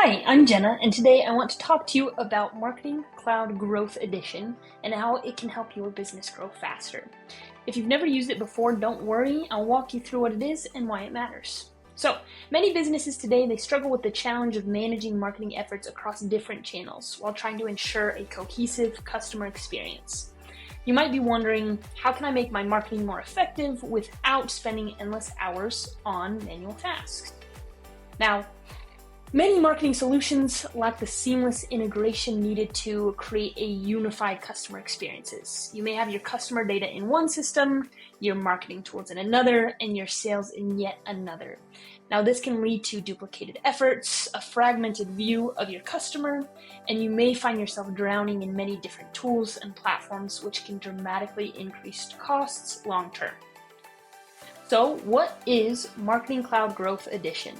Hi, I'm Jenna, and today I want to talk to you about Marketing Cloud Growth Edition and how it can help your business grow faster. If you've never used it before, don't worry, I'll walk you through what it is and why it matters. So, many businesses today, they struggle with the challenge of managing marketing efforts across different channels while trying to ensure a cohesive customer experience. You might be wondering, how can I make my marketing more effective without spending endless hours on manual tasks? Now, many marketing solutions lack the seamless integration needed to create a unified customer experiences. You may have your customer data in one system, your marketing tools in another, and your sales in yet another. Now, this can lead to duplicated efforts, a fragmented view of your customer, and you may find yourself drowning in many different tools and platforms, which can dramatically increase costs long term. So, what is Marketing Cloud Growth Edition?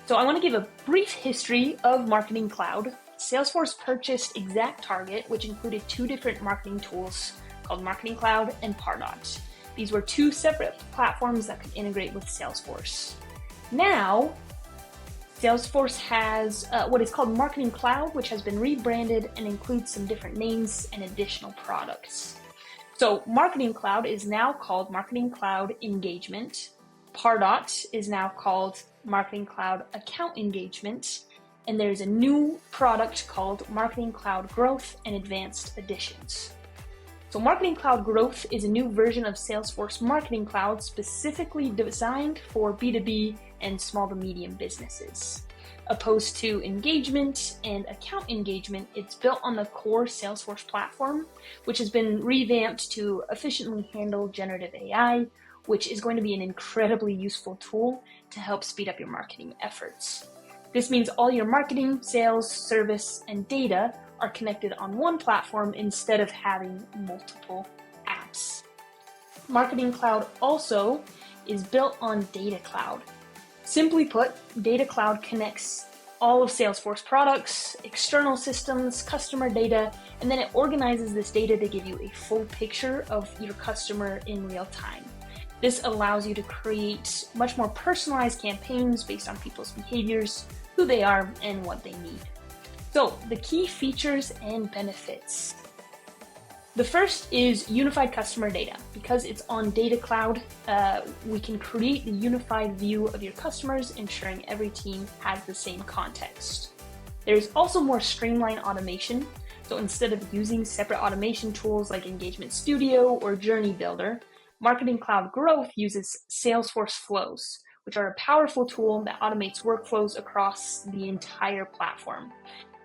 So I want to give a brief history of Marketing Cloud. Salesforce purchased ExactTarget, which included two different marketing tools called Marketing Cloud and Pardot. These were two separate platforms that could integrate with Salesforce. Now, Salesforce has what is called Marketing Cloud, which has been rebranded and includes some different names and additional products. So Marketing Cloud is now called Marketing Cloud Engagement. Pardot is now called Marketing Cloud Account Engagement, and there's a new product called Marketing Cloud Growth and Advanced Editions. So Marketing Cloud Growth is a new version of Salesforce Marketing Cloud specifically designed for B2B and small to medium businesses. Opposed to engagement and account engagement, it's built on the core Salesforce platform, which has been revamped to efficiently handle generative AI, which is going to be an incredibly useful tool to help speed up your marketing efforts. This means all your marketing, sales, service, and data are connected on one platform instead of having multiple apps. Marketing Cloud also is built on Data Cloud. Simply put, Data Cloud connects all of Salesforce products, external systems, customer data, and then it organizes this data to give you a full picture of your customer in real time. This allows you to create much more personalized campaigns based on people's behaviors, who they are, and what they need. So, the key features and benefits. The first is unified customer data. Because it's on Data Cloud, we can create the unified view of your customers, ensuring every team has the same context. There's also more streamlined automation. So instead of using separate automation tools like Engagement Studio or Journey Builder, Marketing Cloud Growth uses Salesforce Flows, which are a powerful tool that automates workflows across the entire platform.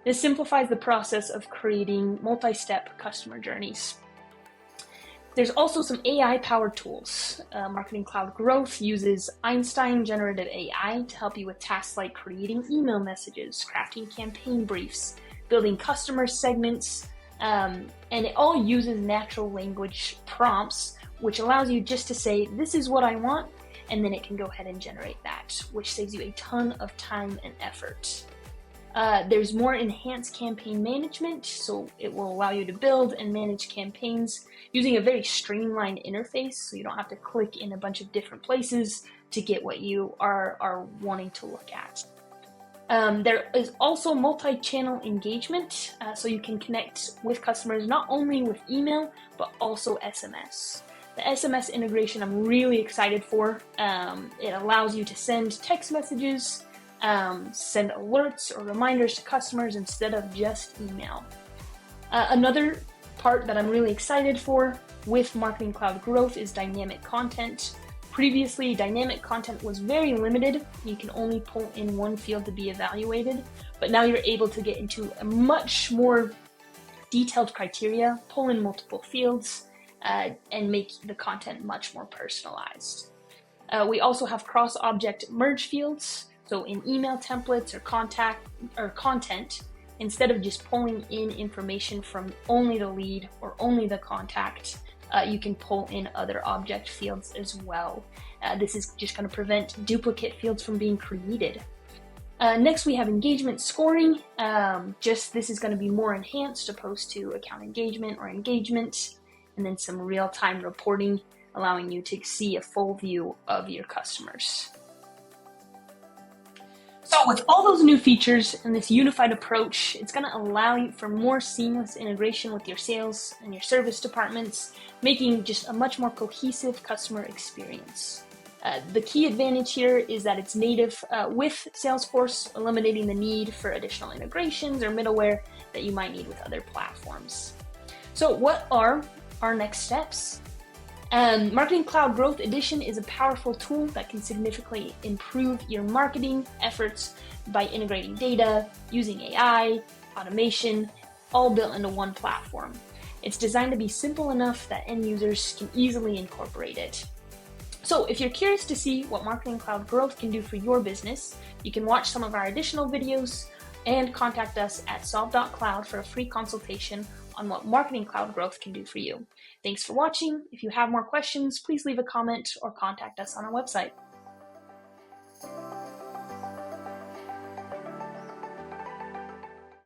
This simplifies the process of creating multi-step customer journeys. There's also some AI-powered tools. Marketing Cloud Growth uses Einstein generative AI to help you with tasks like creating email messages, crafting campaign briefs, building customer segments, and it all uses natural language prompts, which allows you just to say, this is what I want, and then it can go ahead and generate that, which saves you a ton of time and effort. There's more enhanced campaign management, so it will allow you to build and manage campaigns using a very streamlined interface, so you don't have to click in a bunch of different places to get what you are wanting to look at. There is also multi-channel engagement, so you can connect with customers not only with email, but also SMS. The SMS integration I'm really excited for. It allows you to send text messages, send alerts or reminders to customers instead of just email. Another part that I'm really excited for with Marketing Cloud Growth is dynamic content. Previously, dynamic content was very limited. You can only pull in one field to be evaluated, but now you're able to get into a much more detailed criteria, pull in multiple fields, and make the content much more personalized. We also have cross-object merge fields. So in email templates or content, instead of just pulling in information from only the lead or only the contact, you can pull in other object fields as well. This is just going to prevent duplicate fields from being created. Next, we have engagement scoring. This is going to be more enhanced opposed to account engagement or engagement, and then some real-time reporting, allowing you to see a full view of your customers. So with all those new features and this unified approach, it's going to allow you for more seamless integration with your sales and your service departments, making just a much more cohesive customer experience. The key advantage here is that it's native with Salesforce, eliminating the need for additional integrations or middleware that you might need with other platforms. So what are our next steps? Marketing Cloud Growth Edition is a powerful tool that can significantly improve your marketing efforts by integrating data, using AI, automation, all built into one platform. It's designed to be simple enough that end users can easily incorporate it. So if you're curious to see what Marketing Cloud Growth can do for your business, you can watch some of our additional videos and contact us at solve.cloud for a free consultation on what Marketing Cloud Growth can do for you. Thanks for watching. If you have more questions, please leave a comment or contact us on our website.